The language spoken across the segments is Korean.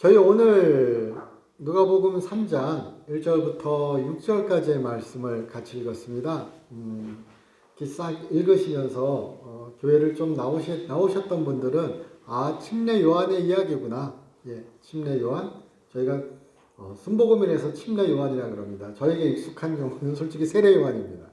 저희 오늘 누가복음 3장 1절부터 6절까지의 말씀을 같이 읽었습니다. 싹 읽으시면서 교회를 좀 나오셨던 분들은 침례 요한의 이야기구나. 침례 요한. 저희가 순복음이라서 침례 요한이라 그럽니다. 저에게 익숙한 용어는 솔직히 세례 요한입니다.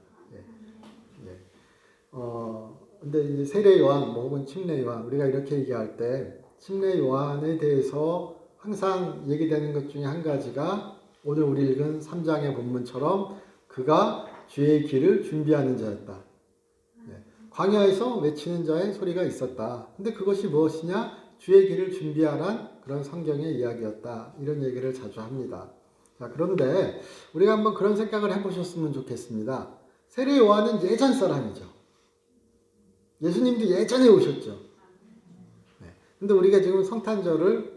근데 이제 세례 요한, 혹은 침례 요한, 우리가 이렇게 얘기할 때 침례 요한에 대해서 항상 얘기되는 것 중에 한 가지가 오늘 우리 읽은 3장의 본문처럼 그가 주의 길을 준비하는 자였다. 광야에서 외치는 자의 소리가 있었다. 근데 그것이 무엇이냐? 주의 길을 준비하란 그런 성경의 이야기였다. 이런 얘기를 자주 합니다. 자, 그런데 우리가 한번 그런 생각을 해보셨으면 좋겠습니다. 세례 요한은 예전 사람이죠. 예수님도 예전에 오셨죠. 근데 우리가 지금 성탄절을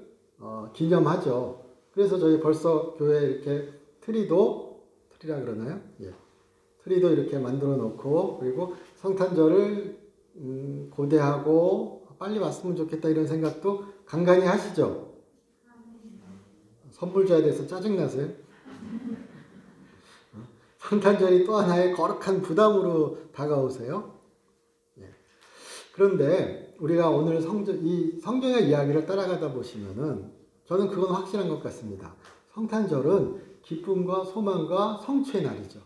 기념하죠. 그래서 저희 벌써 교회에 이렇게 트리라 그러나요? 트리도 이렇게 만들어 놓고, 그리고 성탄절을 고대하고 빨리 왔으면 좋겠다 이런 생각도 간간히 하시죠. 선물 줘야 돼서 짜증나세요? 성탄절이 또 하나의 거룩한 부담으로 다가오세요. 그런데 우리가 오늘 이 성경의 이야기를 따라가다 보시면은 저는 그건 확실한 것 같습니다. 성탄절은 기쁨과 소망과 성취의 날이죠.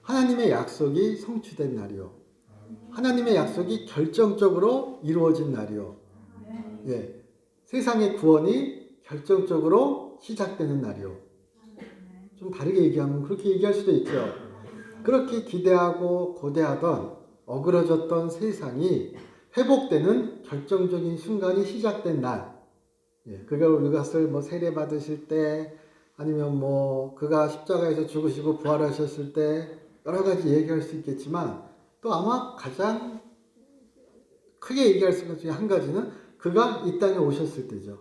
하나님의 약속이 성취된 날이요. 하나님의 약속이 결정적으로 이루어진 날이요. 세상의 구원이 결정적으로 시작되는 날이요. 좀 다르게 얘기하면 그렇게 얘기할 수도 있죠. 그렇게 기대하고 고대하던 어그러졌던 세상이 회복되는 결정적인 순간이 시작된 날. 그것을 세례 받으실 때, 아니면 그가 십자가에서 죽으시고 부활하셨을 때, 여러 가지 얘기할 수 있겠지만, 또 아마 가장 크게 얘기할 수 있는 중에 한 가지는 그가 이 땅에 오셨을 때죠.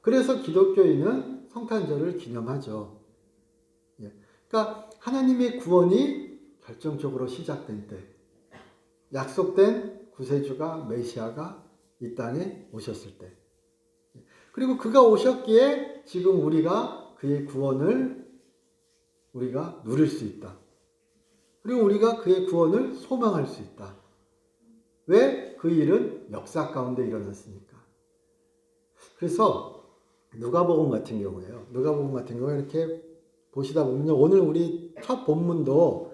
그래서 기독교인은 성탄절을 기념하죠. 그러니까 하나님의 구원이 결정적으로 시작된 때, 약속된 구세주가, 메시아가 이 땅에 오셨을 때, 그리고 그가 오셨기에 지금 우리가 그의 구원을 우리가 누릴 수 있다. 그리고 우리가 그의 구원을 소망할 수 있다. 왜? 그 일은 역사 가운데 일어났으니까. 그래서 누가복음 같은 경우에 이렇게 보시다 보면 오늘 우리 첫 본문도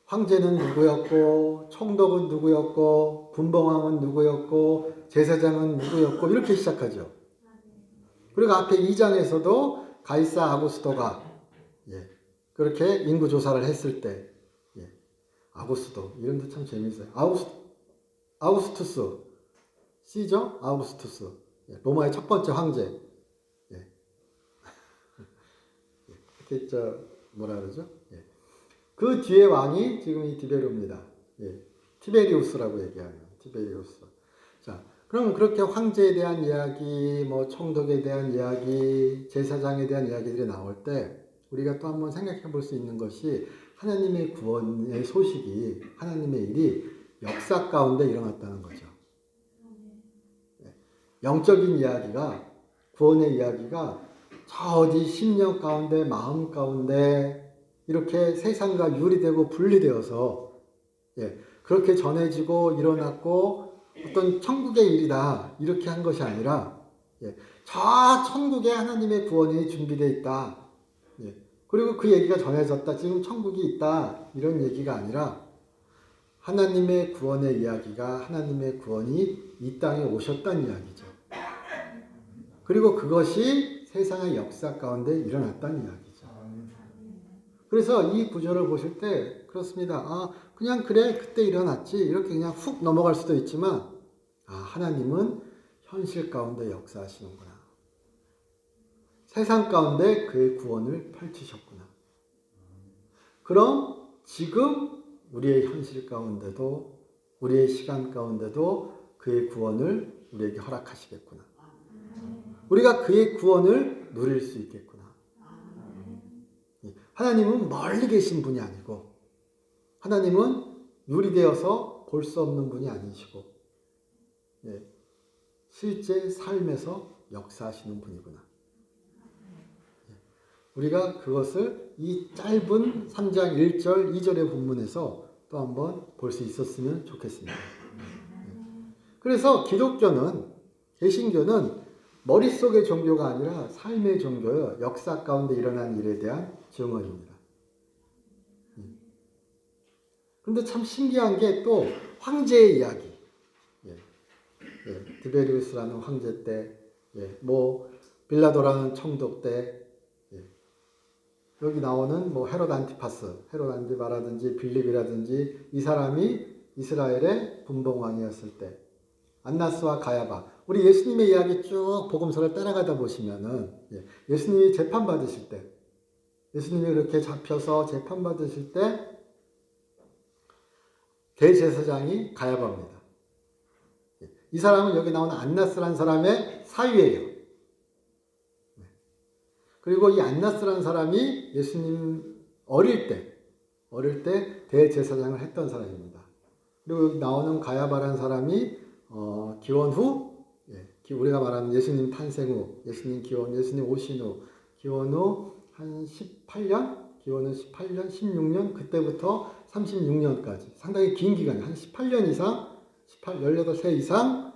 황제는 누구였고, 총독은 누구였고, 군봉왕은 누구였고, 제사장은 누구였고, 이렇게 시작하죠. 그리고 앞에 2장에서도 가이사 아구스토가 그렇게 인구 조사를 했을 때, 아구스토 이름도 참 재밌어요. 아우구스투스 시저 아우구스투스, 로마의 첫 번째 황제. 이렇게 뭐라 그러죠? 그 뒤에 왕이 지금 이 디베료입니다. 티베리우스라고 얘기하는 티베리우스. 자, 그럼 그렇게 황제에 대한 이야기, 총독에 대한 이야기, 제사장에 대한 이야기들이 나올 때 우리가 또 한번 생각해 볼 수 있는 것이 하나님의 구원의 소식이, 하나님의 일이 역사 가운데 일어났다는 거죠. 영적인 이야기가, 구원의 이야기가 저 어디 심령 가운데, 마음 가운데 이렇게 세상과 유리되고 분리되어서 그렇게 전해지고 일어났고 어떤 천국의 일이다 이렇게 한 것이 아니라 저 천국에 하나님의 구원이 준비되어 있다. 그리고 그 얘기가 전해졌다. 지금 천국이 있다. 이런 얘기가 아니라 하나님의 구원의 이야기가, 하나님의 구원이 이 땅에 오셨다는 이야기죠. 그리고 그것이 세상의 역사 가운데 일어났다는 이야기죠. 그래서 이 구절을 보실 때 그렇습니다. 그냥 그래 그때 일어났지 이렇게 그냥 훅 넘어갈 수도 있지만 하나님은 현실 가운데 역사하시는구나. 세상 가운데 그의 구원을 펼치셨구나. 그럼 지금 우리의 현실 가운데도, 우리의 시간 가운데도 그의 구원을 우리에게 허락하시겠구나. 우리가 그의 구원을 누릴 수 있겠구나. 하나님은 멀리 계신 분이 아니고, 하나님은 유리되어서 볼 수 없는 분이 아니시고, 실제 삶에서 역사하시는 분이구나. 우리가 그것을 이 짧은 3장 1절, 2절의 본문에서 또 한번 볼 수 있었으면 좋겠습니다. 그래서 기독교는, 개신교는 머릿속의 종교가 아니라 삶의 종교요. 역사 가운데 일어난 일에 대한 증언입니다. 그런데 참 신기한 게 또 황제의 이야기. 디베리우스라는 황제 때, 뭐 빌라도라는 총독 때, 여기 나오는 뭐 헤롯 안티파라든지 빌립이라든지 이 사람이 이스라엘의 분봉왕이었을 때, 안나스와 가야바, 우리 예수님의 이야기 쭉 복음서를 따라가다 보시면은 예수님이 재판 받으실 때, 예수님이 그렇게 잡혀서 재판 받으실 때 대제사장이 가야바입니다. 이 사람은 여기 나오는 안나스라는 사람의 사위예요. 그리고 이 안나스라는 사람이 예수님 어릴 때 대제사장을 했던 사람입니다. 그리고 여기 나오는 가야바라는 사람이 기원 후, 우리가 말하는 예수님 탄생 후, 예수님 기원, 예수님 오신 후, 기원 후 한 18년, 기원 후 18년, 16년, 그때부터 36년까지 상당히 긴 기간, 한 18년 이상, 18세 이상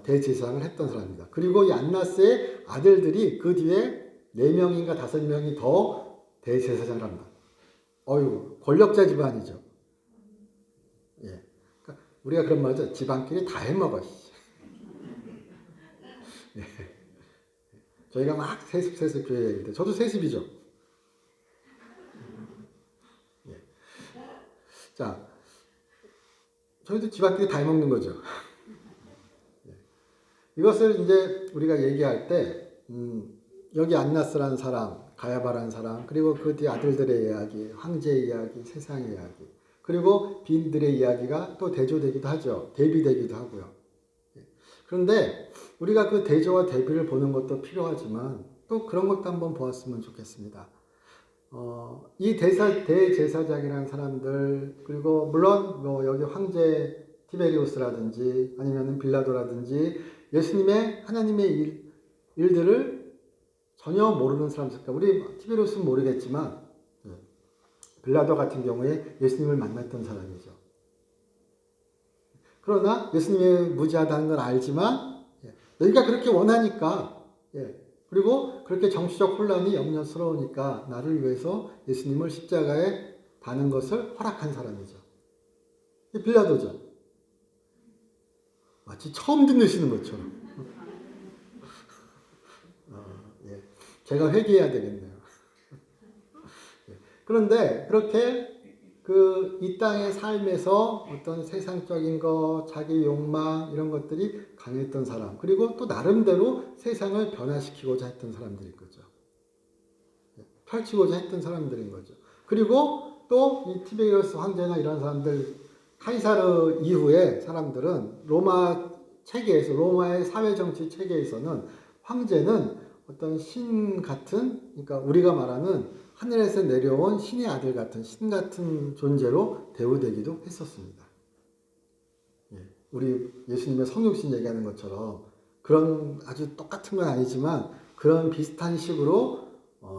대제사장을 했던 사람입니다. 그리고 이 안나스의 아들들이 그 뒤에 4명인가 5명이 더 대제사장을 합니다. 권력자 집안이죠. 그러니까 우리가 그런 말이죠. 집안끼리 다 해먹어. 저희가 막 세습 교회 얘기할 때, 저도 세습이죠. 자, 저희도 집안끼리 다 해먹는 거죠. 이것을 이제 우리가 얘기할 때, 여기 안나스라는 사람, 가야바라는 사람, 그리고 그 뒤 아들들의 이야기, 황제의 이야기, 세상의 이야기, 그리고 빈들의 이야기가 또 대조되기도 하죠. 대비되기도 하고요. 그런데 우리가 그 대조와 대비를 보는 것도 필요하지만 또 그런 것도 한번 보았으면 좋겠습니다. 이 대제사장이라는 사람들, 그리고 물론 뭐 여기 황제 티베리우스라든지 아니면 빌라도라든지 예수님의 하나님의 일들을 전혀 모르는 사람들일까? 우리 티베리우스는 모르겠지만 빌라도 같은 경우에 예수님을 만났던 사람이죠. 그러나 예수님이 무지하다는 걸 알지만 너희가 그렇게 원하니까, 그리고 그렇게 정치적 혼란이 염려스러우니까 나를 위해서 예수님을 십자가에 다는 것을 허락한 사람이죠. 빌라도죠. 마치 처음 듣는 것처럼. 제가 회개해야 되겠네요. 그런데 그렇게 이 땅의 삶에서 어떤 세상적인 것, 자기 욕망 이런 것들이 강했던 사람, 그리고 또 나름대로 세상을 변화시키고자 했던 사람들인 거죠. 펼치고자 했던 사람들인 거죠. 그리고 또 이 티베리우스 황제나 이런 사람들, 카이사르 이후의 사람들은 로마 체계에서, 로마의 사회정치 체계에서는 황제는 어떤 신 같은, 그러니까 우리가 말하는 하늘에서 내려온 신의 아들 같은, 신 같은 존재로 대우되기도 했었습니다. 우리 예수님의 성육신 얘기하는 것처럼 그런 아주 똑같은 건 아니지만 그런 비슷한 식으로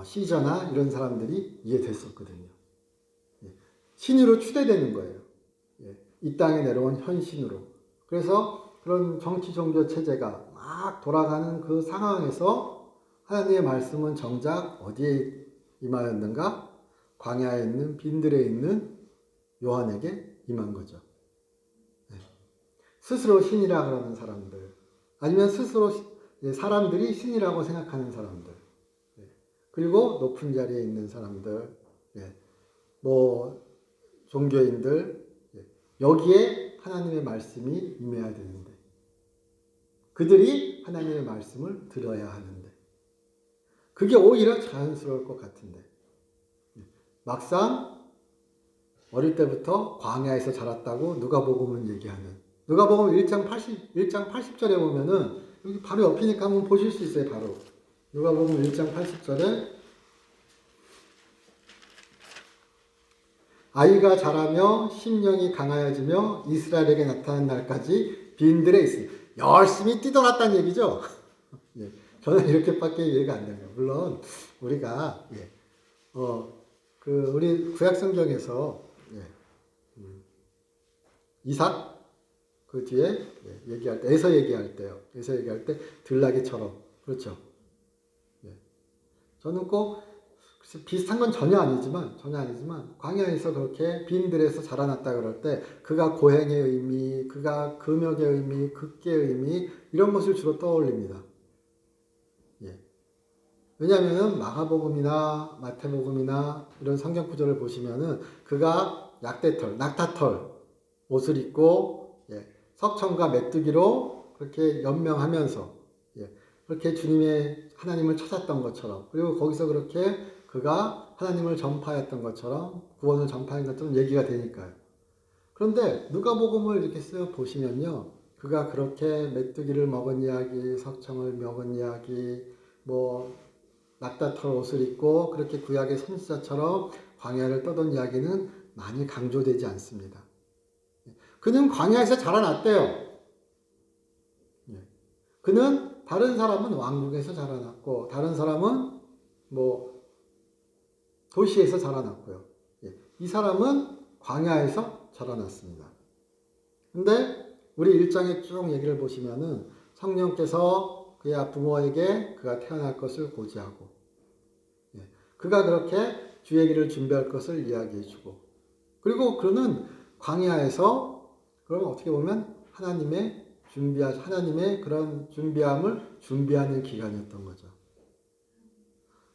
시저나 이런 사람들이 이해됐었거든요. 신으로 추대되는 거예요. 이 땅에 내려온 현신으로. 그래서 그런 정치 종교 체제가 막 돌아가는 그 상황에서 하나님의 말씀은 정작 어디에 임하였는가? 광야에 있는 빈들에 있는 요한에게 임한 거죠. 스스로 신이라 그러는 사람들, 아니면 스스로 사람들이 신이라고 생각하는 사람들, 그리고 높은 자리에 있는 사람들, 뭐 종교인들, 여기에 하나님의 말씀이 임해야 되는데 그들이 하나님의 말씀을 들어야 하는데 그게 오히려 자연스러울 것 같은데 막상 어릴 때부터 광야에서 자랐다고 누가복음은 얘기하는, 누가복음 1장 80절에 보면은 여기 바로 옆이니까 한번 보실 수 있어요. 바로 누가복음 1장 80절에 아이가 자라며 심령이 강하여지며 이스라엘에게 나타난 날까지 빈들에 있으니, 열심히 뛰어났다는 얘기죠. 예. 저는 이렇게밖에 이해가 안 돼요. 물론 우리가 우리 구약 성경에서 이삭 그 뒤에 얘기할 때 에서 얘기할 때요. 에서 얘기할 때 들나귀처럼 그렇죠. 저는 꼭 비슷한 건 전혀 아니지만 광야에서 그렇게 빈들에서 자라났다 그럴 때 그가 고행의 의미, 그가 금역의 의미, 극계의 의미 이런 것을 주로 떠올립니다. 왜냐하면 마가복음이나 마태복음이나 이런 성경 구절을 보시면은 그가 약대털, 낙타털 옷을 입고 석청과 메뚜기로 그렇게 연명하면서 그렇게 주님의 하나님을 찾았던 것처럼 그리고 거기서 그렇게 그가 하나님을 전파했던 것처럼 구원을 전파한 것처럼 얘기가 되니까요. 그런데 누가복음을 이렇게 쓱 보시면요. 그가 그렇게 메뚜기를 먹은 이야기, 석청을 먹은 이야기, 뭐 낙타털 옷을 입고 그렇게 구약의 선지자처럼 광야를 떠돈 이야기는 많이 강조되지 않습니다. 그는 광야에서 자라났대요. 그는 다른 사람은 왕궁에서 자라났고 다른 사람은 뭐 도시에서 자라났고요. 이 사람은 광야에서 자라났습니다. 근데 우리 1장에 쭉 얘기를 보시면은 성령께서 그의 부모에게 그가 태어날 것을 고지하고 그가 그렇게 주의 길을 준비할 것을 이야기해주고 그리고 그는 광야에서 그럼 어떻게 보면 하나님의 그런 준비함을 준비하는 기간이었던 거죠.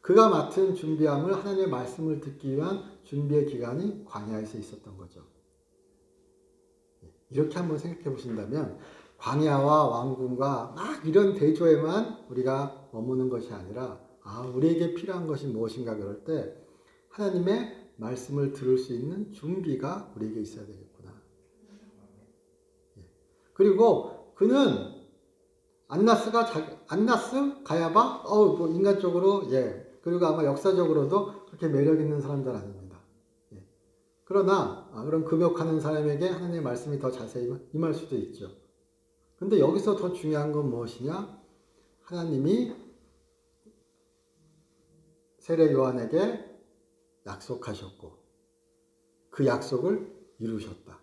그가 맡은 준비함을 하나님의 말씀을 듣기 위한 준비의 기간이 광야에서 있었던 거죠. 이렇게 한번 생각해 보신다면 광야와 왕궁과 막 이런 대조에만 우리가 머무는 것이 아니라 우리에게 필요한 것이 무엇인가 그럴 때 하나님의 말씀을 들을 수 있는 준비가 우리에게 있어야 되겠구나. 그리고 그는 안나스, 가야바, 뭐 인간적으로, 그리고 아마 역사적으로도 그렇게 매력 있는 사람들 아닙니다. 그러나, 그런 금욕하는 사람에게 하나님의 말씀이 더 자세히 임할 수도 있죠. 근데 여기서 더 중요한 건 무엇이냐? 하나님이 세례 요한에게 약속하셨고, 그 약속을 이루셨다.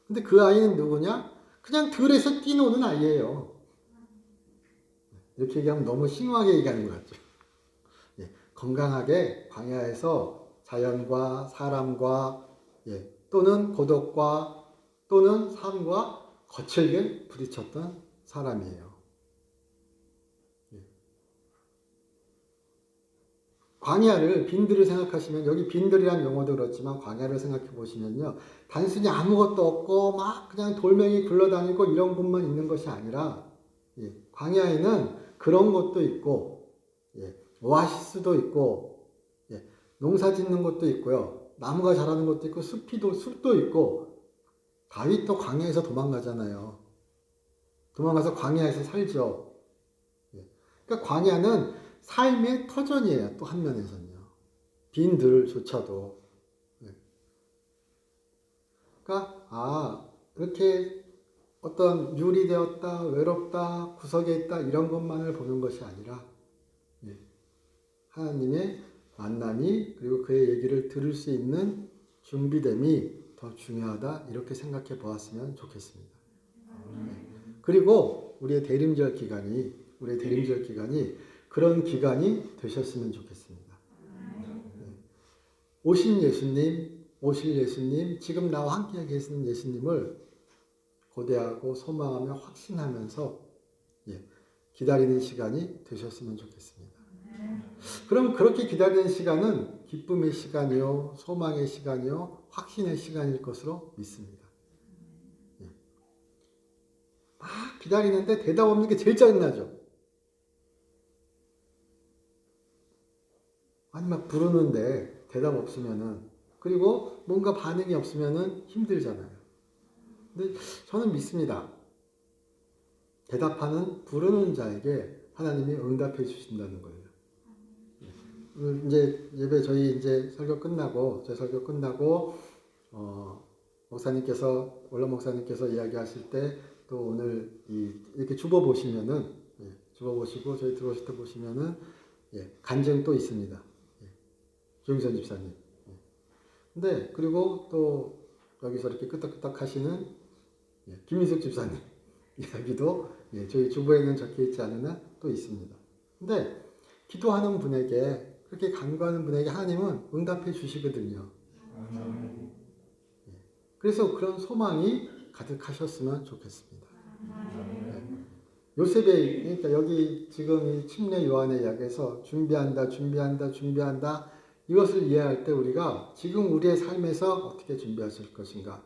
근데 그 아이는 누구냐? 그냥 들에서 뛰노는 아이예요. 이렇게 얘기하면 너무 심하게 얘기하는 것 같죠. 건강하게 광야에서 자연과 사람과 또는 고독과 또는 삶과 거칠게 부딪혔던 사람이에요. 광야를 빈들을 생각하시면 여기 빈들이라는 용어도 그렇지만 광야를 생각해 보시면요. 단순히 아무것도 없고 막 그냥 돌멩이 굴러다니고 이런 곳만 있는 것이 아니라 광야에는 그런 것도 있고 오아시스도 있고 농사 짓는 것도 있고요. 나무가 자라는 것도 있고 숲도 있고 다윗도 광야에서 도망가잖아요. 도망가서 광야에서 살죠. 그러니까 광야는 삶의 터전이에요. 또 한 면에서는요. 빈들조차도. 그러니까 이렇게 어떤 유리되었다, 외롭다, 구석에 있다 이런 것만을 보는 것이 아니라 하나님의 만남이 그리고 그의 얘기를 들을 수 있는 준비됨이 더 중요하다 이렇게 생각해 보았으면 좋겠습니다. 그리고 우리의 대림절 기간이 그런 기간이 되셨으면 좋겠습니다. 오실 예수님, 지금 나와 함께 계시는 예수님을 고대하고 소망하며 확신하면서 기다리는 시간이 되셨으면 좋겠습니다. 그럼 그렇게 기다리는 시간은 기쁨의 시간이요, 소망의 시간이요, 확신의 시간일 것으로 믿습니다. 막 기다리는데 대답 없는 게 제일 짜증나죠. 아니 막 부르는데 대답 없으면은 그리고 뭔가 반응이 없으면은 힘들잖아요. 근데 저는 믿습니다. 대답하는 부르는 자에게 하나님이 응답해 주신다는 거예요. 이제 예배 저희 이제 설교 끝나고 제 설교 끝나고 원로 목사님께서 이야기하실 때 또 오늘 이렇게 주보 보시면은 집어보시고 저희 들어오실 때 보시면은 간증 또 있습니다. 조영선 집사님. 근데 그리고 또 여기서 이렇게 끄떡끄떡 하시는 김인숙 집사님 이야기도 저희 주보에는 적혀 있지 않으나 또 있습니다. 근데 기도하는 분에게 그렇게 간구하는 분에게 하나님은 응답해 주시거든요. 그래서 그런 소망이 가득하셨으면 좋겠습니다. 요셉의 그러니까 여기 지금 이 침례 요한의 이야기에서 준비한다 이것을 이해할 때 우리가 지금 우리의 삶에서 어떻게 준비하실 것인가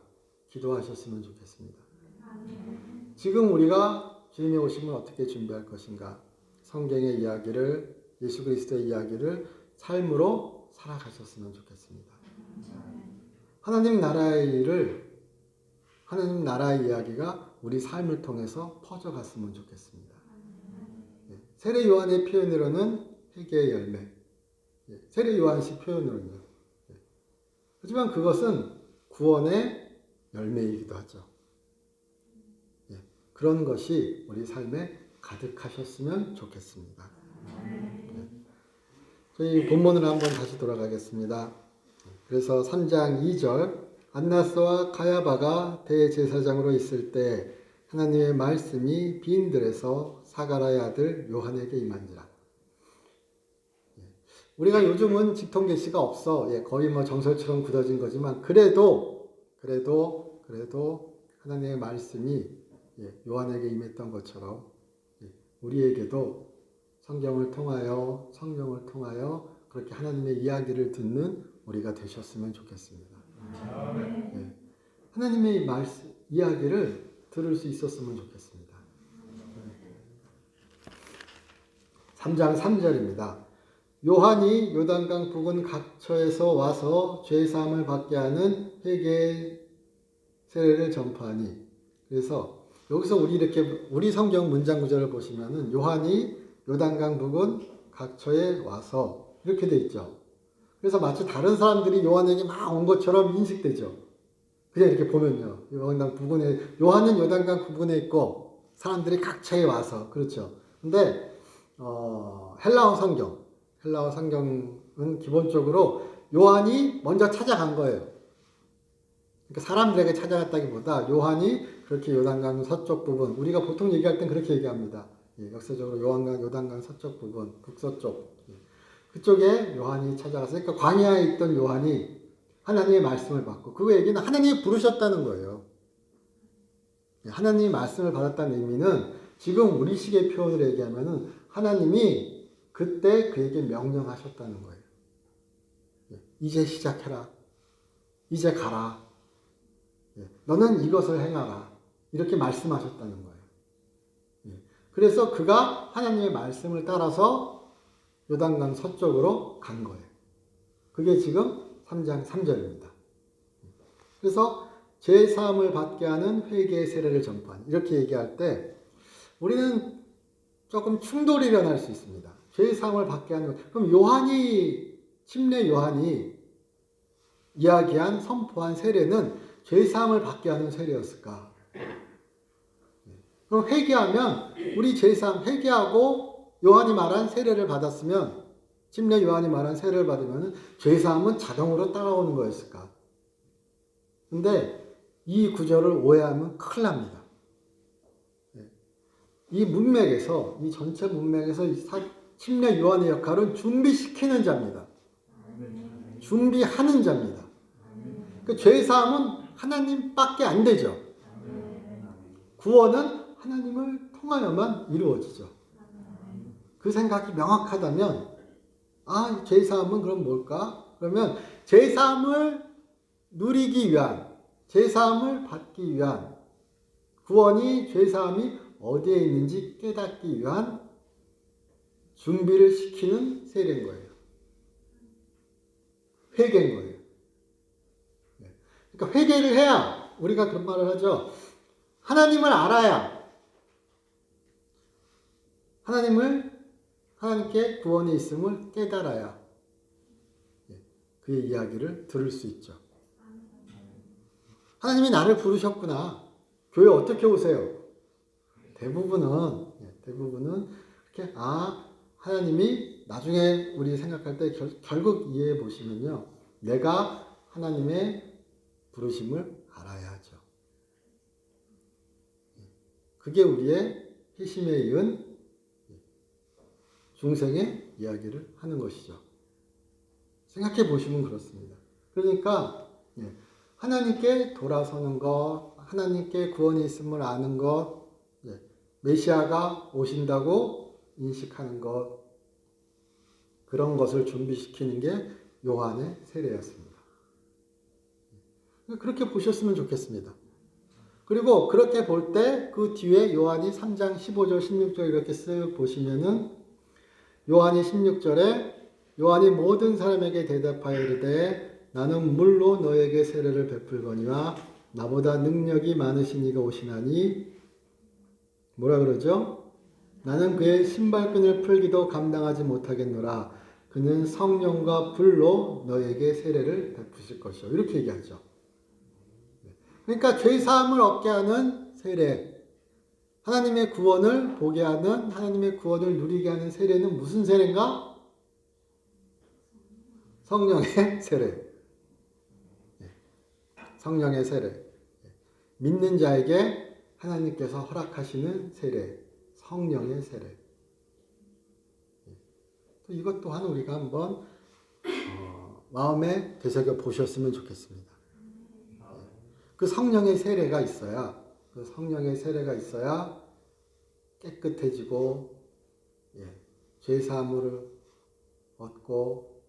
기도하셨으면 좋겠습니다. 지금 우리가 주님의 오심을 어떻게 준비할 것인가 성경의 이야기를 예수 그리스도의 이야기를 삶으로 살아가셨으면 좋겠습니다. 하나님 나라의 일을 하나님 나라의 이야기가 우리 삶을 통해서 퍼져갔으면 좋겠습니다. 세례 요한의 표현으로는 회개의 열매, 세례 요한식 표현으로는요. 하지만 그것은 구원의 열매이기도 하죠. 그런 것이 우리 삶에 가득하셨으면 좋겠습니다. 저희 본문으로 한번 다시 돌아가겠습니다. 그래서 3장 2절 안나스와 가야바가 대제사장으로 있을 때 하나님의 말씀이 빈들에서 사가랴의 아들 요한에게 임한지라. 우리가 요즘은 직통계시가 없어 거의 뭐 정설처럼 굳어진 거지만 그래도 하나님의 말씀이 요한에게 임했던 것처럼 우리에게도 성경을 통하여 성령을 통하여 그렇게 하나님의 이야기를 듣는 우리가 되셨으면 좋겠습니다. 하나님의 말씀 이야기를 들을 수 있었으면 좋겠습니다. 3장 3절입니다. 요한이 요단강 부근 각처에서 와서 죄사함을 받게 하는 회개의 세례를 전파하니. 그래서 여기서 우리 성경 문장 구절을 보시면은 요한이 요단강 부근 각처에 와서 이렇게 돼 있죠. 그래서 마치 다른 사람들이 요한에게 막 온 것처럼 인식되죠. 그냥 이렇게 보면요. 요한은 요단강 부근에 있고 사람들이 각처에 와서 그렇죠. 근데 헬라어 성경은 기본적으로 요한이 먼저 찾아간 거예요. 그러니까 사람들에게 찾아갔다기보다 요한이 그렇게 요단강 서쪽 부분, 우리가 보통 얘기할 땐 그렇게 얘기합니다. 역사적으로 요단강 서쪽 부분, 북서쪽 그쪽에 요한이 찾아가서 그러니까 광야에 있던 요한이 하나님의 말씀을 받고 그 얘기는 하나님이 부르셨다는 거예요. 하나님의 말씀을 받았다는 의미는 지금 우리식의 표현으로 얘기하면은 하나님이 그때 그에게 명령하셨다는 거예요. 이제 시작해라. 이제 가라. 너는 이것을 행하라. 이렇게 말씀하셨다는 거예요. 그래서 그가 하나님의 말씀을 따라서 요단강 서쪽으로 간 거예요. 그게 지금 3장 3절입니다. 그래서 죄사함을 받게 하는 회개의 세례를 전파한 이렇게 얘기할 때 우리는 조금 충돌이 일어날 수 있습니다. 죄사함을 받게 하는 것. 그럼 침례 요한이 이야기한 선포한 세례는 죄사함을 받게 하는 세례였을까? 그럼 회개하면 우리 죄사함 회개하고 요한이 말한 세례를 받았으면 침례 요한이 말한 세례를 받으면 죄사함은 자동으로 따라오는 거였을까? 근데 이 구절을 오해하면 큰일 납니다. 이 전체 문맥에서 침례 요한의 역할은 준비시키는 자입니다. 준비하는 자입니다. 그 죄사함은 하나님밖에 안 되죠. 구원은 하나님을 통하여만 이루어지죠. 그 생각이 명확하다면 죄사함은 그럼 뭘까? 그러면 죄사함을 누리기 위한, 죄사함을 받기 위한, 구원이 죄사함이 어디에 있는지 깨닫기 위한 준비를 시키는 세례인 거예요. 회개인 거예요. 그러니까 회개를 해야 우리가 그런 말을 하죠. 하나님을 알아야 하나님께 구원이 있음을 깨달아야 그의 이야기를 들을 수 있죠. 하나님이 나를 부르셨구나. 교회 어떻게 오세요? 대부분은 이렇게 하나님이 나중에 우리 생각할 때 결국 이해해 보시면요. 내가 하나님의 부르심을 알아야 하죠. 그게 우리의 회심에 이은 중생의 이야기를 하는 것이죠. 생각해 보시면 그렇습니다. 그러니까 하나님께 돌아서는 것, 하나님께 구원이 있음을 아는 것, 메시아가 오신다고 인식하는 것, 그런 것을 준비시키는 게 요한의 세례였습니다. 그렇게 보셨으면 좋겠습니다. 그리고 그렇게 볼 때 그 뒤에 요한이 3장 15절 16절 이렇게 쓱 보시면은 요한이 16절에 요한이 모든 사람에게 대답하여 이르되 나는 물로 너에게 세례를 베풀거니와 나보다 능력이 많으신 이가 오시나니 뭐라 그러죠? 나는 그의 신발끈을 풀기도 감당하지 못하겠노라. 그는 성령과 불로 너에게 세례를 베푸실 것이요. 이렇게 얘기하죠. 그러니까 죄사함을 얻게 하는 세례, 하나님의 구원을 보게 하는, 하나님의 구원을 누리게 하는 세례는 무슨 세례인가? 성령의 세례. 성령의 세례. 믿는 자에게 하나님께서 허락하시는 세례, 성령의 세례. 이것 또한 우리가 한번 마음에 되새겨 보셨으면 좋겠습니다. 그 성령의 세례가 있어야, 그 성령의 세례가 있어야 깨끗해지고, 죄사함을 얻고,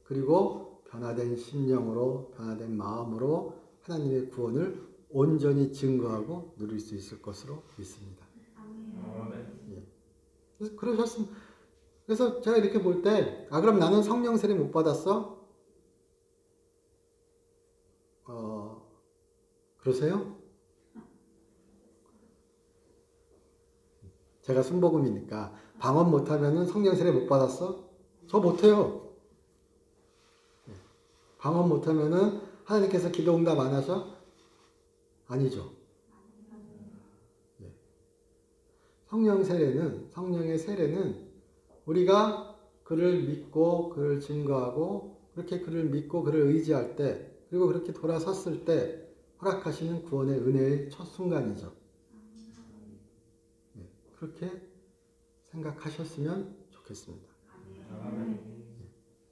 그리고 변화된 심령으로, 변화된 마음으로 하나님의 구원을 온전히 증거하고 누릴 수 있을 것으로 믿습니다. 그래서 제가 이렇게 볼 때, 그럼 나는 성령 세례 못 받았어? 그러세요? 제가 순복음이니까 방언 못하면은 성령 세례 못 받았어? 저 못해요. 방언 못하면은 하나님께서 기도 응답 안 하셔? 아니죠. 성령 세례는, 성령의 세례는 우리가 그를 믿고 그를 증거하고 그렇게 그를 믿고 그를 의지할 때, 그리고 그렇게 돌아섰을 때 허락하시는 구원의 은혜의 첫 순간이죠. 그렇게 생각하셨으면 좋겠습니다.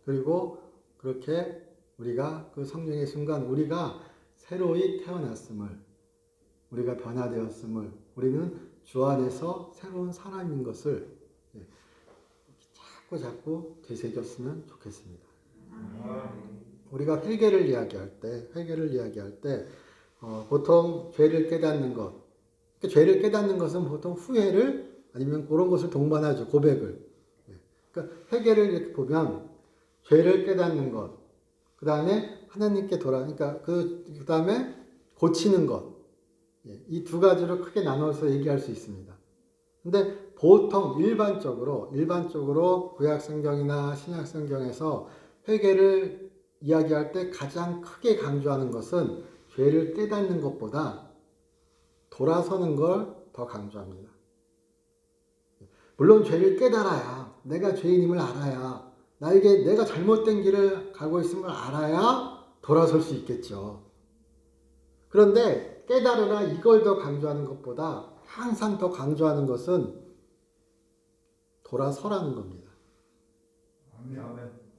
그리고 그렇게 우리가 그 성령의 순간 우리가 새로이 태어났음을, 우리가 변화되었음을, 우리는 주 안에서 새로운 사람인 것을 자꾸 되새겼으면 좋겠습니다. 우리가 회개를 이야기할 때 보통 죄를 깨닫는 것, 죄를 깨닫는 것은 보통 후회를 아니면 그런 것을 동반하죠. 고백을. 그러니까 회개를 이렇게 보면 죄를 깨닫는 것, 그 다음에 하나님께 그러니까 그 다음에 고치는 것, 이 두 가지로 크게 나눠서 얘기할 수 있습니다. 근데 보통 일반적으로 구약성경이나 신약성경에서 회개를 이야기할 때 가장 크게 강조하는 것은 죄를 깨닫는 것보다 돌아서는 걸 더 강조합니다. 물론 죄를 깨달아야, 내가 죄인임을 알아야, 나에게 내가 잘못된 길을 가고 있음을 알아야 돌아설 수 있겠죠. 그런데 깨달으라 이걸 더 강조하는 것보다 항상 더 강조하는 것은 돌아서라는 겁니다.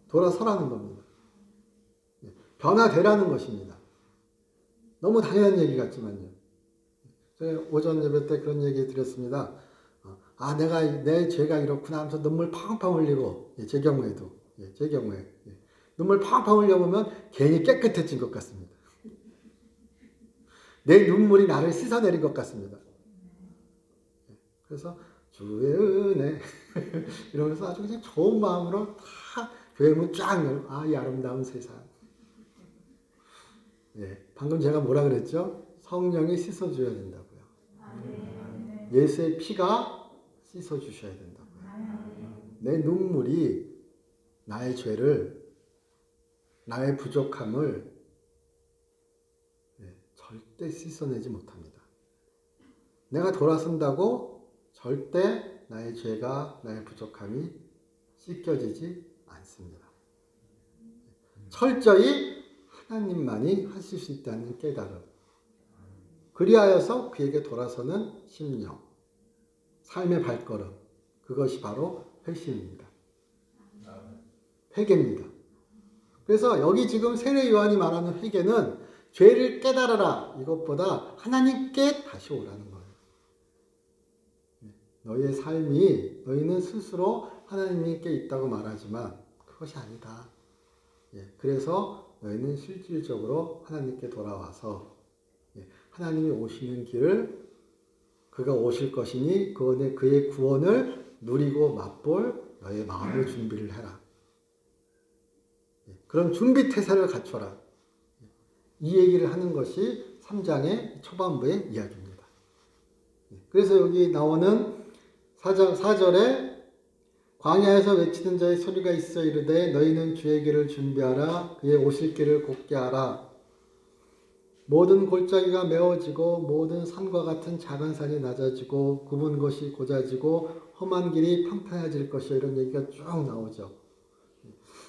돌아서라는 겁니다. 변화되라는 것입니다. 너무 당연한 얘기 같지만요. 제가 오전 예배 때 그런 얘기 드렸습니다. 내 죄가 이렇구나 하면서 눈물 팡팡 흘리고, 제 경우에 눈물 팡팡 흘려보면 괜히 깨끗해진 것 같습니다. 내 눈물이 나를 씻어내린 것 같습니다. 그래서 주의 은혜 이러면서 아주 그냥 좋은 마음으로 다 교회 문 쫙 열고 이 아름다운 세상. 방금 제가 뭐라 그랬죠? 성령이 씻어줘야 된다고요. 예수의 피가 씻어주셔야 된다고요. 내 눈물이 나의 죄를, 나의 부족함을 절대 씻어내지 못합니다. 내가 돌아선다고 절대 나의 죄가, 나의 부족함이 씻겨지지 않습니다. 철저히 하나님만이 하실 수 있다는 깨달음. 그리하여서 그에게 돌아서는 심령, 삶의 발걸음. 그것이 바로 회심입니다. 회개입니다. 그래서 여기 지금 세례 요한이 말하는 회개는 죄를 깨달아라 이것보다 하나님께 다시 오라는 거예요. 너희의 삶이 너희는 스스로 하나님께 있다고 말하지만 그것이 아니다. 그래서 너희는 실질적으로 하나님께 돌아와서 하나님이 오시는 길을 그가 오실 것이니 그의 구원을 누리고 맛볼 너의 마음의 준비를 해라. 그런 준비 태세를 갖춰라. 이 얘기를 하는 것이 3장의 초반부의 이야기입니다. 그래서 여기 나오는 4절에 광야에서 외치는 자의 소리가 있어 이르되 너희는 주의 길을 준비하라. 그의 오실 길을 곧게 하라. 모든 골짜기가 메워지고 모든 산과 같은 작은 산이 낮아지고 굽은 것이 고자지고 험한 길이 평탄해질 것이요. 이런 얘기가 쭉 나오죠.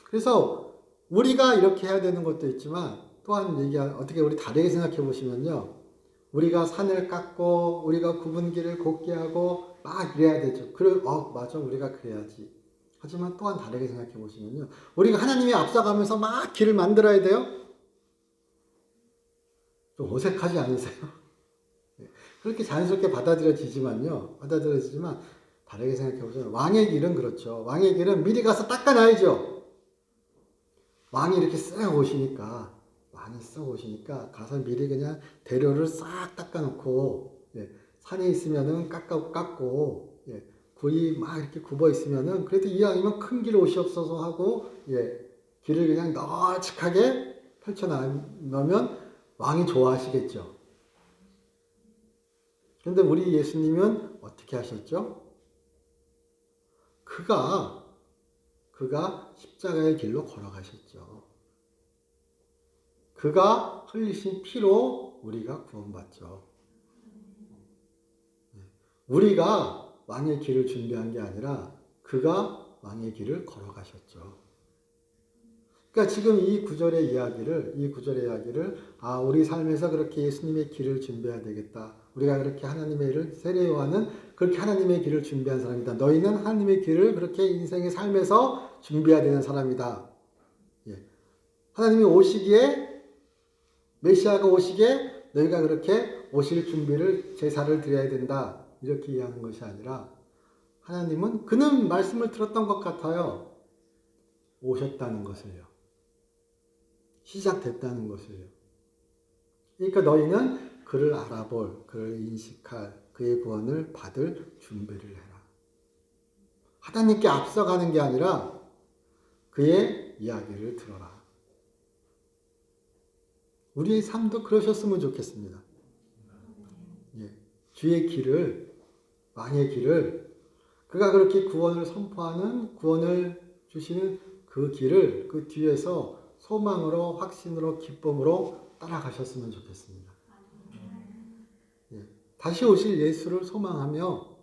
그래서 우리가 이렇게 해야 되는 것도 있지만 또한 어떻게 우리 다르게 생각해 보시면요. 우리가 산을 깎고 우리가 굽은 길을 곧게 하고 막 이래야 되죠. 맞아 우리가 그래야지. 하지만 또한 다르게 생각해 보시면요. 우리가 하나님이 앞서가면서 막 길을 만들어야 돼요. 좀 어색하지 않으세요? 그렇게 자연스럽게 받아들여지지만 다르게 생각해 보시면 왕의 길은 그렇죠. 왕의 길은 미리 가서 닦아놔야죠. 왕이 이렇게 쓱 오시니까 가서 미리 그냥 대로를 싹 닦아놓고 산에 있으면은 깎고 굴이 막 이렇게 굽어 있으면은 그래도 이왕이면 큰 길 오시옵소서 하고 길을 그냥 널찍하게 펼쳐놓으면 왕이 좋아하시겠죠. 그런데 우리 예수님은 어떻게 하셨죠? 그가 십자가의 길로 걸어가셨죠. 그가 흘리신 피로 우리가 구원받죠. 우리가 왕의 길을 준비한 게 아니라 그가 왕의 길을 걸어가셨죠. 그러니까 지금 이 구절의 이야기를 우리 삶에서 그렇게 예수님의 길을 준비해야 되겠다. 우리가 그렇게 하나님의 일을 세례 요한은 그렇게 하나님의 길을 준비한 사람이다. 너희는 하나님의 길을 그렇게 인생의 삶에서 준비해야 되는 사람이다. 하나님이 오시기에 메시아가 오시기에 너희가 그렇게 오실 준비를 제사를 드려야 된다. 이렇게 이해하는 것이 아니라 하나님은 그는 말씀을 들었던 것 같아요. 오셨다는 것을요. 시작됐다는 것을요. 그러니까 너희는 그를 알아볼, 그를 인식할, 그의 구원을 받을 준비를 해라. 하나님께 앞서가는 게 아니라 그의 이야기를 들어라. 우리의 삶도 그러셨으면 좋겠습니다. 주의 길을, 왕의 길을, 그가 그렇게 구원을 선포하는, 구원을 주시는 그 길을 그 뒤에서 소망으로, 확신으로, 기쁨으로 따라가셨으면 좋겠습니다. 다시 오실 예수를 소망하며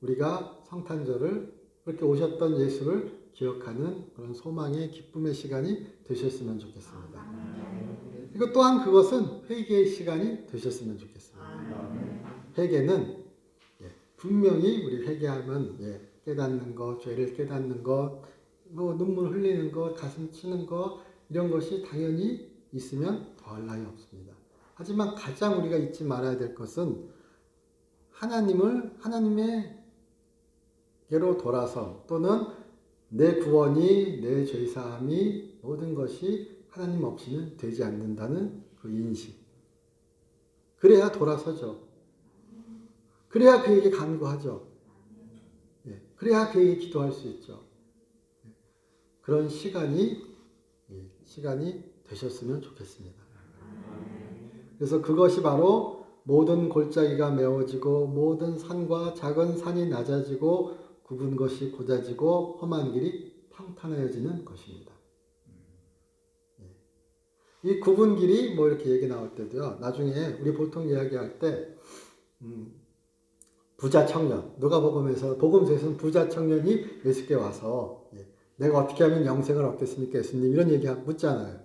우리가 성탄절을 그렇게 오셨던 예수를 기억하는 그런 소망의 기쁨의 시간이 되셨으면 좋겠습니다. 그리고 또한 그것은 회개의 시간이 되셨으면 좋겠습니다. 회개는 분명히 우리 회개하면 깨닫는 것, 죄를 깨닫는 것, 눈물 흘리는 것, 가슴 치는 것 이런 것이 당연히 있으면 더할 나위 없습니다. 하지만 가장 우리가 잊지 말아야 될 것은 하나님의게로 돌아서 또는 내 구원이 내 죄사함이 모든 것이 하나님 없이는 되지 않는다는 그 인식. 그래야 돌아서죠. 그래야 그에게 간구하죠. 그래야 그에게 기도할 수 있죠. 그런 시간이 되셨으면 좋겠습니다. 그래서 그것이 바로 모든 골짜기가 메워지고 모든 산과 작은 산이 낮아지고 굽은 것이 고자지고 험한 길이 평탄해지는 것입니다. 이 굽은 길이 이렇게 얘기 나올 때도요. 나중에 우리 보통 이야기할 때 부자 청년, 복음서에서는 부자 청년이 예수께 와서 내가 어떻게 하면 영생을 얻겠습니까? 예수님 이런 얘기 묻잖아요.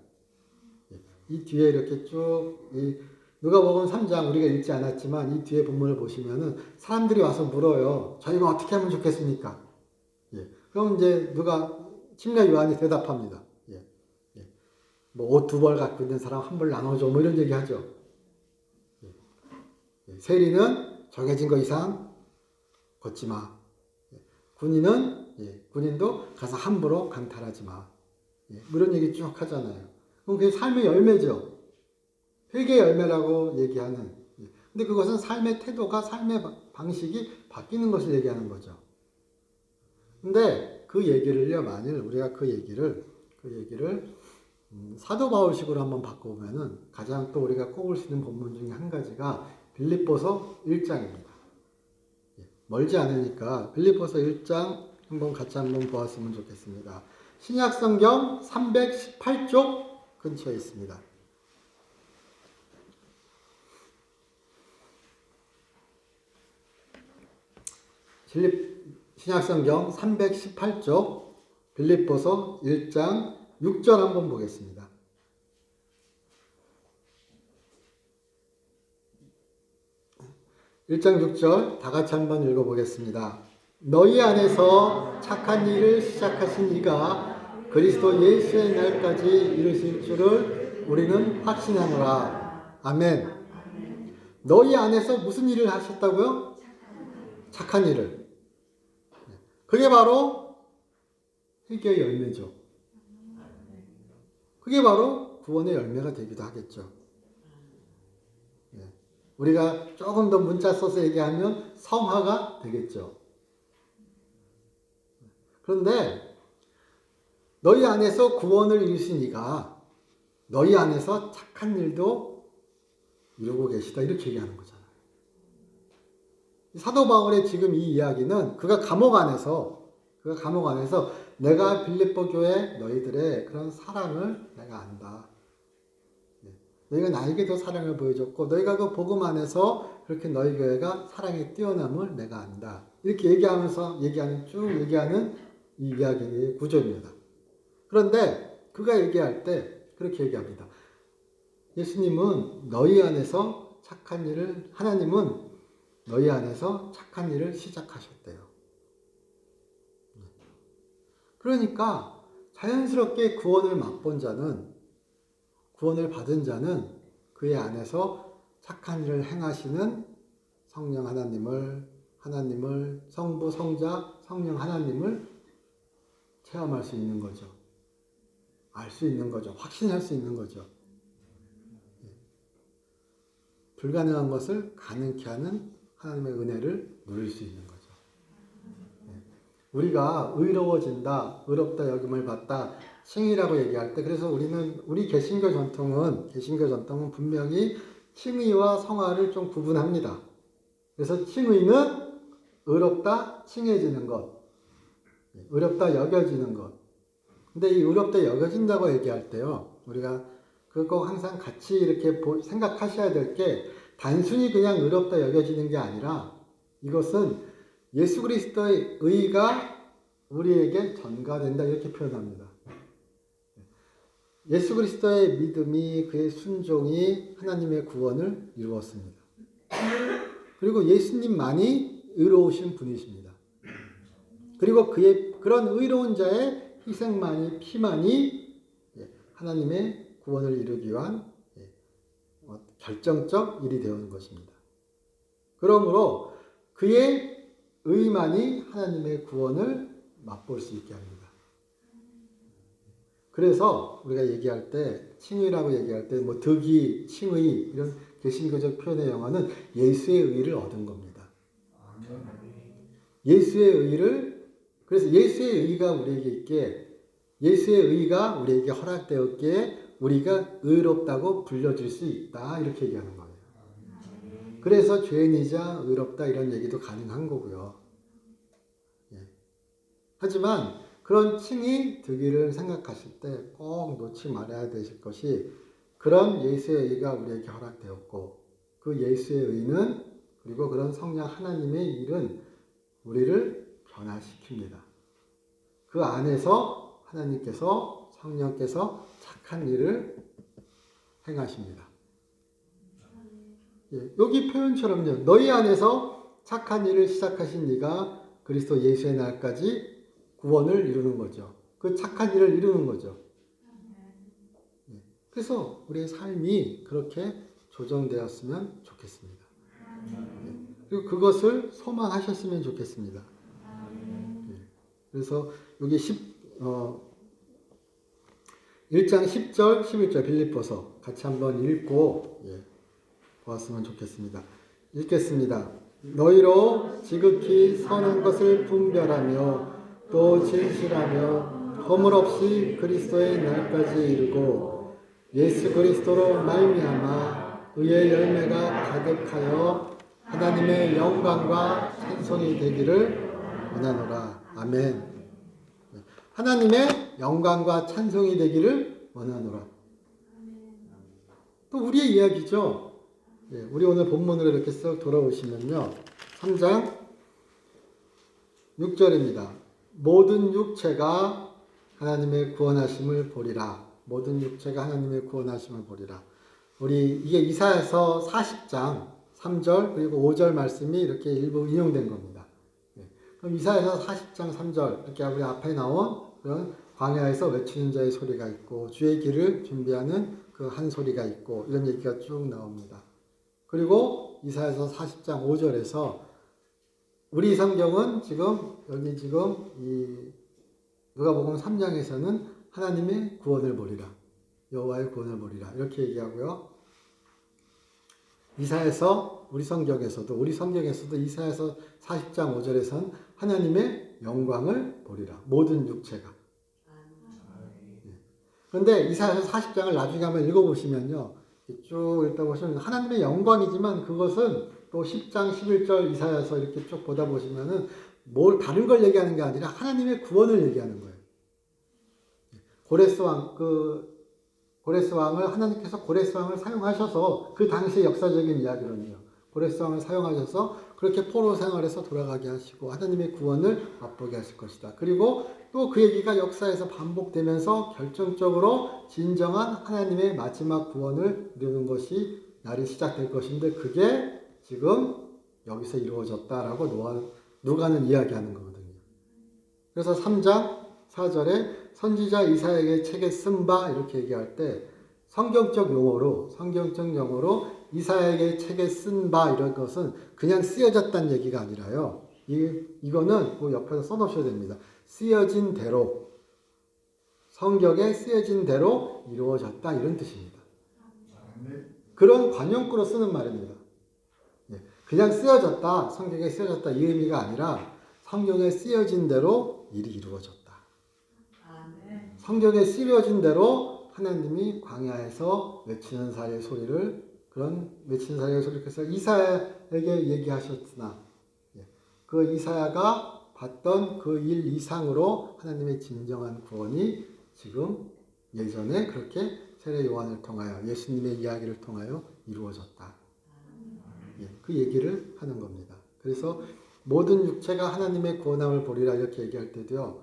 이 뒤에 이렇게 쭉 누가복음 3장 우리가 읽지 않았지만 이 뒤에 본문을 보시면은 사람들이 와서 물어요. 저희가 어떻게 하면 좋겠습니까? 그럼 이제 침례 요한이 대답합니다. 뭐 옷 2벌 갖고 있는 사람 1벌 나눠줘 뭐 이런 얘기 하죠. 세리는 정해진 거 이상 걷지 마. 군인도 가서 함부로 강탈하지 마. 이런 얘기 쭉 하잖아요. 그럼 그게 삶의 열매죠. 회개의 열매라고 얘기하는. 근데 그것은 삶의 태도가, 삶의 방식이 바뀌는 것을 얘기하는 거죠. 근데 그 얘기를요, 만일 우리가 그 얘기를 사도 바울식으로 한번 바꿔보면은 가장 또 우리가 꼽을 수 있는 본문 중에 한 가지가 빌립보서 1장입니다. 멀지 않으니까 빌립보서 1장 같이 한번 보았으면 좋겠습니다. 신약성경 318쪽 근처에 있습니다. 신약성경 318쪽 빌립보서 1장 6절 한번 보겠습니다. (1장 6절) 다 같이 한번 읽어보겠습니다. 너희 안에서 착한 일을 시작하신 이가 그리스도 예수의 날까지 이루실 줄을 우리는 확신하노라. 아멘. 너희 안에서 무슨 일을 하셨다고요? 착한 일을. 그게 바로 회개의 열매죠. 그게 바로 구원의 열매가 되기도 하겠죠. 우리가 조금 더 문자 써서 얘기하면 성화가 되겠죠. 그런데 너희 안에서 구원을 이루신 이가 너희 안에서 착한 일도 이루고 계시다 이렇게 얘기하는 거잖아요. 사도 바울의 지금 이 이야기는 그가 감옥 안에서 내가 빌립보 교회 너희들의 그런 사랑을 내가 안다. 너희가 나에게도 사랑을 보여줬고 너희가 그 복음 안에서 그렇게 너희 교회가 사랑의 뛰어남을 내가 안다. 이렇게 쭉 얘기하는 이 이야기의 구조입니다. 그런데 그가 얘기할 때 그렇게 얘기합니다. 예수님은 너희 안에서 하나님은 너희 안에서 착한 일을 시작하셨대요. 그러니까 자연스럽게 구원을 받은 자는 그의 안에서 착한 일을 행하시는 성령 하나님을 성부, 성자, 성령 하나님을 체험할 수 있는 거죠. 알 수 있는 거죠. 확신할 수 있는 거죠. 불가능한 것을 가능케 하는 하나님의 은혜를 누릴 수 있는 거죠. 우리가 의로워진다, 의롭다 여김을 받다, 칭의라고 얘기할 때, 그래서 우리 개신교 전통은 분명히 칭의와 성화를 좀 구분합니다. 그래서 칭의는 의롭다, 칭해지는 것, 의롭다 여겨지는 것. 근데 이 의롭다 여겨진다고 얘기할 때요, 우리가 그거 항상 같이 이렇게 생각하셔야 될 게, 단순히 그냥 의롭다 여겨지는 게 아니라, 이것은 예수 그리스도의 의가 우리에게 전가된다 이렇게 표현합니다. 예수 그리스도의 믿음이 그의 순종이 하나님의 구원을 이루었습니다. 그리고 예수님만이 의로우신 분이십니다. 그리고 그런 의로운 자의 희생만이 피만이 하나님의 구원을 이루기 위한 결정적 일이 되는 것입니다. 그러므로 그의 의만이 하나님의 구원을 맛볼 수 있게 합니다. 그래서 우리가 얘기할 때 칭의라고 얘기할 때 득의, 칭의 이런 개신교적 표현의 영어는 예수의 의를 얻은 겁니다. 그래서 예수의 의가 우리에게 있기에 예수의 의가 우리에게 허락되었기에 우리가 의롭다고 불려질 수 있다 이렇게 얘기하는 거예요. 그래서 죄인이자 의롭다 이런 얘기도 가능한 거고요. 하지만 그런 칭의 득의를 생각하실 때 꼭 놓지 말아야 되실 것이 그런 예수의 의가 우리에게 허락되었고 그 예수의 의는 그리고 그런 성령 하나님의 일은 우리를 변화시킵니다. 그 안에서 하나님께서 성령께서 착한 일을 행하십니다. 예, 여기 표현처럼요. 너희 안에서 착한 일을 시작하신 이가 그리스도 예수의 날까지 구원을 이루는 거죠. 그 착한 일을 이루는 거죠. 예, 그래서 우리의 삶이 그렇게 조정되었으면 좋겠습니다. 예, 그리고 그것을 소망하셨으면 좋겠습니다. 예, 그래서 여기 1장 10절, 11절 빌립보서 같이 한번 읽고 보았으면 좋겠습니다. 읽겠습니다. 너희로 지극히 선한 것을 분별하며 또 진실하며 허물 없이 그리스도의 날까지 이르고 예수 그리스도로 말미암아 의의 열매가 가득하여 하나님의 영광과 찬송이 되기를 원하노라. 아멘. 하나님의 영광과 찬송이 되기를 원하노라. 또 우리의 이야기죠. 예, 우리 오늘 본문으로 이렇게 쓱 돌아오시면요. 3장 6절입니다. 모든 육체가 하나님의 구원하심을 보리라. 모든 육체가 하나님의 구원하심을 보리라. 우리 이게 이사야서 40장 3절 그리고 5절 말씀이 이렇게 일부 인용된 겁니다. 예, 그럼 이사야서 40장 3절 이렇게 우리 앞에 나온 그런 광야에서 외치는 자의 소리가 있고 주의 길을 준비하는 그 한 소리가 있고 이런 얘기가 쭉 나옵니다. 그리고 이사야서 40장 5절에서 우리 성경은 여기 이 누가복음 3장에서는 하나님의 구원을 보리라. 여호와의 구원을 보리라. 이렇게 얘기하고요. 이사야서 우리 성경에서도 이사야서 40장 5절에서는 하나님의 영광을 보리라. 모든 육체가. 그런데 이사야서 40장을 나중에 한번 읽어보시면요. 쭉 읽다 보시면 하나님의 영광이지만 그것은 또 10장 11절 이사야서 이렇게 쭉 보다 보시면은 뭘 다른 걸 얘기하는 게 아니라 하나님의 구원을 얘기하는 거예요. 고레스 왕을 하나님께서 고레스 왕을 사용하셔서 그 당시의 역사적인 이야기론이요. 고레스 왕을 사용하셔서 그렇게 포로 생활에서 돌아가게 하시고 하나님의 구원을 맛보게 하실 것이다. 그리고 또 그 얘기가 역사에서 반복되면서 결정적으로 진정한 하나님의 마지막 구원을 이루는 것이 날이 시작될 것인데 그게 지금 여기서 이루어졌다라고 누가는 이야기하는 거거든요. 그래서 3장 4절에 선지자 이사야의 책에 쓴 바 이렇게 얘기할 때 성경적 용어로 이사야의 책에 쓴 바 이런 것은 그냥 쓰여졌다는 얘기가 아니라요. 이거는 그 옆에서 써놓으셔야 됩니다. 쓰여진 대로 성경에 쓰여진 대로 이루어졌다 이런 뜻입니다. 그런 관용구로 쓰는 말입니다. 그냥 쓰여졌다, 성경에 쓰여졌다 이 의미가 아니라 성경에 쓰여진 대로 일이 이루어졌다. 성경에 쓰여진 대로 하나님이 광야에서 외치는 사의 소리를 그래서 이사야에게 얘기하셨으나 그 이사야가 봤던 그 일 이상으로 하나님의 진정한 구원이 지금 예전에 그렇게 세례 요한을 통하여 예수님의 이야기를 통하여 이루어졌다. 그 얘기를 하는 겁니다. 그래서 모든 육체가 하나님의 구원함을 보리라 이렇게 얘기할 때도요.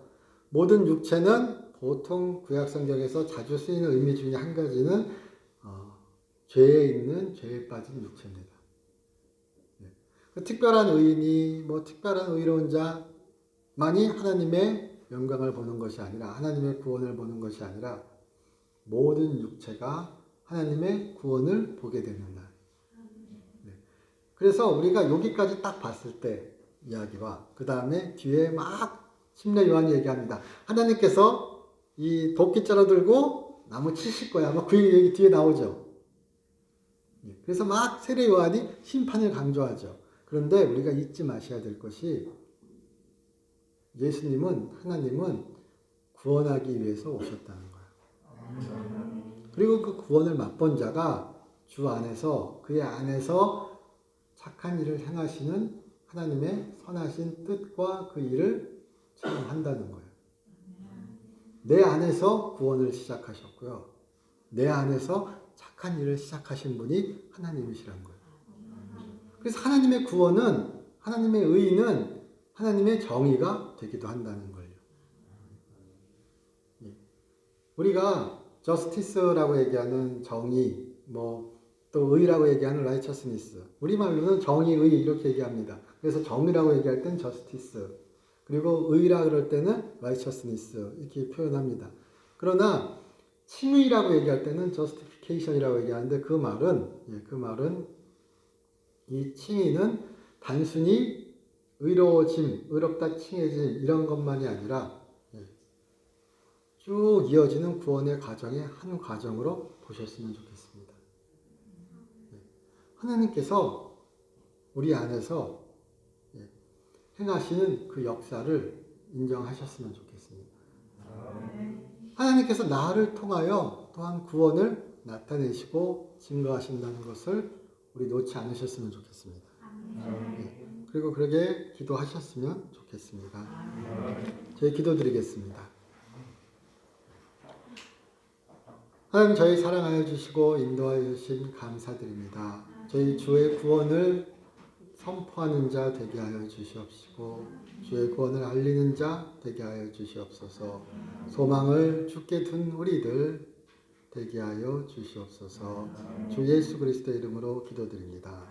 모든 육체는 보통 구약성경에서 자주 쓰이는 의미 중에 한 가지는 죄에 빠진 육체입니다. 특별한 의인이 특별한 의로운 자만이 하나님의 영광을 보는 것이 아니라 하나님의 구원을 보는 것이 아니라 모든 육체가 하나님의 구원을 보게 되는 날. 그래서 우리가 여기까지 딱 봤을 때 이야기와 그 다음에 뒤에 막 심려 요한이 얘기합니다. 하나님께서 이 도끼자루 들고 나무 치실 거야. 그 얘기 뒤에 나오죠. 그래서 막 세례 요한이 심판을 강조하죠. 그런데 우리가 잊지 마셔야 될 것이 하나님은 구원하기 위해서 오셨다는 거예요. 그리고 그 구원을 맛본 자가 주 안에서 그의 안에서 착한 일을 행하시는 하나님의 선하신 뜻과 그 일을 체험한다는 거예요. 내 안에서 구원을 시작하셨고요. 내 안에서 착한 일을 시작하신 분이 하나님이시란 거예요. 그래서 하나님의 구원은, 하나님의 의는 하나님의 정의가 되기도 한다는 거예요. 우리가 저스티스라고 얘기하는 정의, 또 의라고 얘기하는 righteousness, 우리말로는 정의, 의 이렇게 얘기합니다. 그래서 정의라고 얘기할 땐 justice, 그리고 의라 그럴 때는 righteousness 이렇게 표현합니다. 그러나 칭의라고 얘기할 때는 justification이라고 얘기하는데 그 말은 이 칭의는 단순히 의로워짐, 의롭다 칭해짐 이런 것만이 아니라 쭉 이어지는 구원의 과정의 한 과정으로 보셨으면 좋겠습니다. 하나님께서 우리 안에서 행하시는 그 역사를 인정하셨으면 좋겠습니다. 하나님께서 나를 통하여 또한 구원을 나타내시고 증거하신다는 것을 우리 놓지 않으셨으면 좋겠습니다. 그리고 그러게 기도하셨으면 좋겠습니다. 저희 기도드리겠습니다. 하나님, 저희 사랑하여 주시고 인도하여 주신 감사드립니다. 저희 주의 구원을 선포하는 자 되게 하여 주시옵시고 주의 구원을 알리는 자 되게 하여 주시옵소서. 소망을 주께 둔 우리들 되게 하여 주시옵소서. 주 예수 그리스도의 이름으로 기도드립니다.